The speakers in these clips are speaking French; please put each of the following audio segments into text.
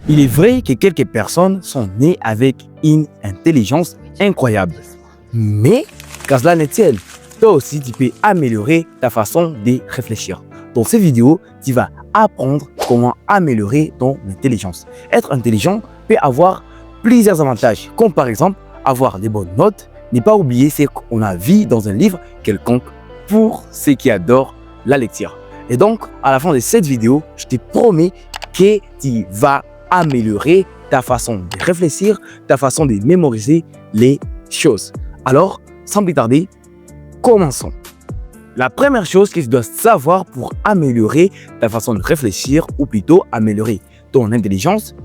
Il est vrai que quelques personnes sont nées avec une intelligence incroyable. Mais, qu'à cela ne tienne, toi aussi tu peux améliorer ta façon de réfléchir. Dans cette vidéo, tu vas apprendre comment améliorer ton intelligence. Être intelligent peut avoir plusieurs avantages, comme par exemple avoir des bonnes notes, ne pas oublier ce qu'on a vu dans un livre quelconque pour ceux qui adorent la lecture. Et donc, à la fin de cette vidéo, je te promets que tu vas améliorer ta façon de réfléchir, ta façon de mémoriser les choses. Alors, sans plus tarder, commençons. La première chose que tu dois savoir pour améliorer ta façon de réfléchir, ou plutôt améliorer ton intelligence,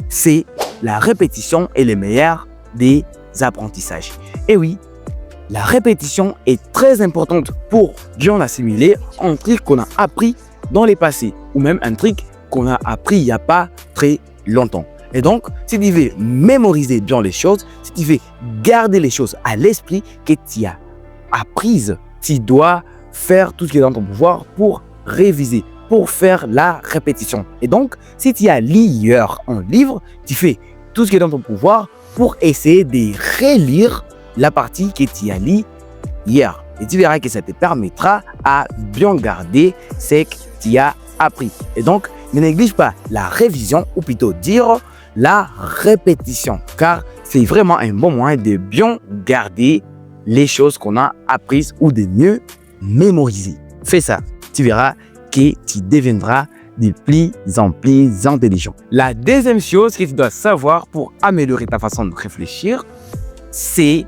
c'est la répétition est le meilleur des apprentissages. Et oui, la répétition est très importante pour bien assimiler un truc qu'on a appris dans le passé ou même un truc qu'on a appris il n'y a pas très longtemps. Et donc, si tu veux mémoriser bien les choses, si tu veux garder les choses à l'esprit que tu as apprises, tu dois faire tout ce qui est dans ton pouvoir pour réviser, pour faire la répétition. Et donc, si tu as lu un livre, tu fais tout ce qui est dans ton pouvoir pour essayer de relire la partie que tu as lu hier. Et tu verras que ça te permettra à bien garder ce que tu as appris. Et donc, ne néglige pas la révision, ou plutôt dire la répétition, car c'est vraiment un bon moyen de bien garder les choses qu'on a apprises ou de mieux mémoriser. Fais ça, tu verras que tu deviendras de plus en plus intelligent. La deuxième chose que tu dois savoir pour améliorer ta façon de réfléchir, c'est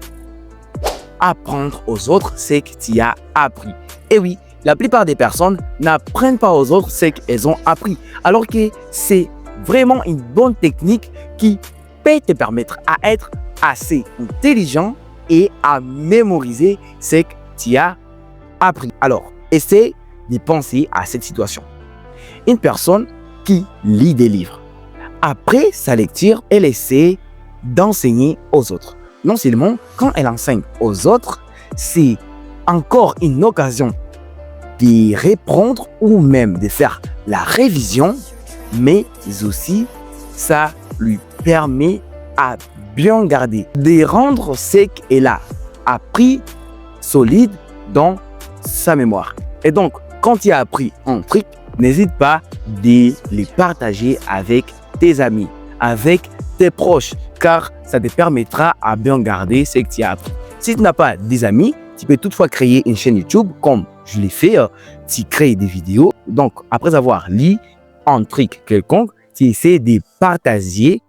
apprendre aux autres ce que tu as appris. Et oui, la plupart des personnes n'apprennent pas aux autres ce qu'elles ont appris, alors que c'est vraiment une bonne technique qui peut te permettre à être assez intelligent et à mémoriser ce que tu as appris. Alors, essaie de penser à cette situation. Une personne qui lit des livres. Après sa lecture, elle essaie d'enseigner aux autres. Non seulement quand elle enseigne aux autres, c'est encore une occasion de reprendre ou même de faire la révision, mais aussi ça lui permet à bien garder, de rendre ce qu'elle a appris solide dans sa mémoire. Et donc, quand tu as appris un truc, n'hésite pas de les partager avec tes amis, avec tes proches, car ça te permettra à bien garder ce que tu as appris. Si tu n'as pas des amis, tu peux toutefois créer une chaîne YouTube comme je l'ai fait. Tu crées des vidéos. Donc, après avoir lu un truc quelconque, tu essaies de partager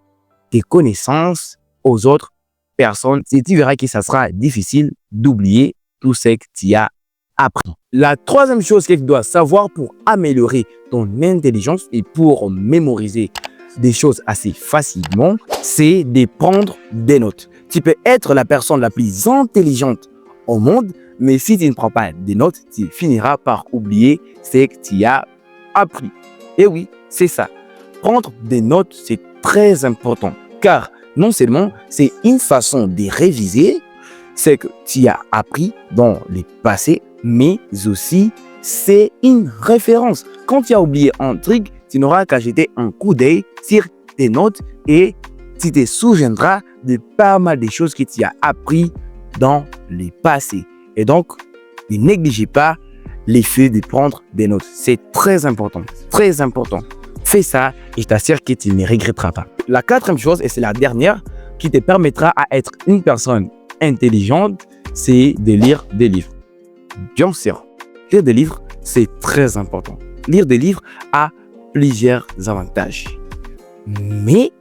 tes connaissances aux autres personnes. Et tu verras que ça sera difficile d'oublier tout ce que tu as appris. La troisième chose que tu dois savoir pour améliorer ton intelligence et pour mémoriser des choses assez facilement, c'est de prendre des notes. Tu peux être la personne la plus intelligente au monde, mais si tu ne prends pas des notes, tu finiras par oublier ce que tu as appris. Et oui, c'est ça. Prendre des notes, c'est très important, car non seulement c'est une façon de réviser ce que tu as appris dans le passé, mais aussi c'est une référence. Quand tu as oublié un truc, tu n'auras qu'à jeter un coup d'œil sur tes notes et tu te souviendras de pas mal de choses que tu as appris dans le passé. Et donc, ne négligez pas l'effet de prendre des notes. C'est très important, très important. Fais ça et je t'assure que tu ne regretteras pas. La quatrième chose, et c'est la dernière, qui te permettra à être une personne intelligente, c'est de lire des livres. Bien sûr, lire des livres, c'est très important. Lire des livres a plusieurs avantages. Mais,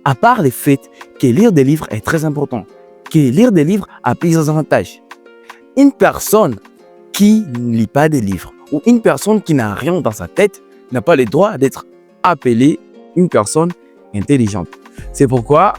à part le fait que lire des livres est très important, que lire des livres a plusieurs avantages. Une personne qui ne lit pas des livres ou une personne qui n'a rien dans sa tête n'a pas le droit d'être appelée une personne intelligente. C'est pourquoi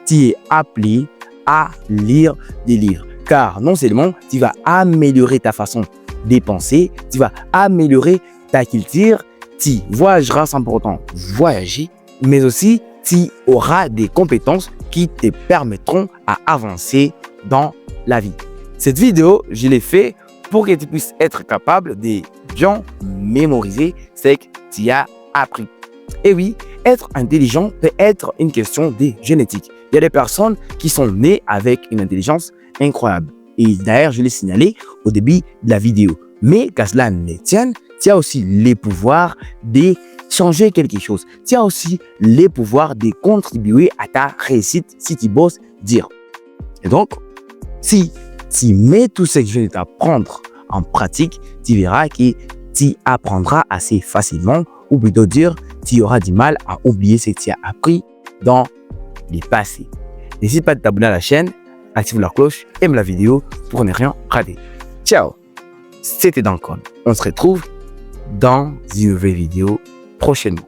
tu es appelé à lire des livres. Car non seulement tu vas améliorer ta façon de penser, tu vas améliorer ta culture, tu voyageras sans pour autant voyager, mais aussi tu auras des compétences qui te permettront à avancer dans la vie. Cette vidéo, je l'ai fait pour que tu puisses être capable de bien mémoriser ce que tu as appris. Et oui, être intelligent peut être une question de génétique. Il y a des personnes qui sont nées avec une intelligence incroyable. Et d'ailleurs, je l'ai signalé au début de la vidéo. Mais qu'à cela ne tienne, tu as aussi les pouvoirs de changer quelque chose. Tu as aussi les pouvoirs de contribuer à ta réussite si tu bosses dur. Et donc, si tu mets tout ce que je viens de t'apprendre en pratique, tu verras que tu apprendras assez facilement, ou plutôt dire, tu auras du mal à oublier ce que tu as appris dans le passé. N'hésite pas de t'abonner à la chaîne, active la cloche, aime la vidéo pour ne rien rater. Ciao, c'était Dankon. On se retrouve dans une nouvelle vidéo prochainement.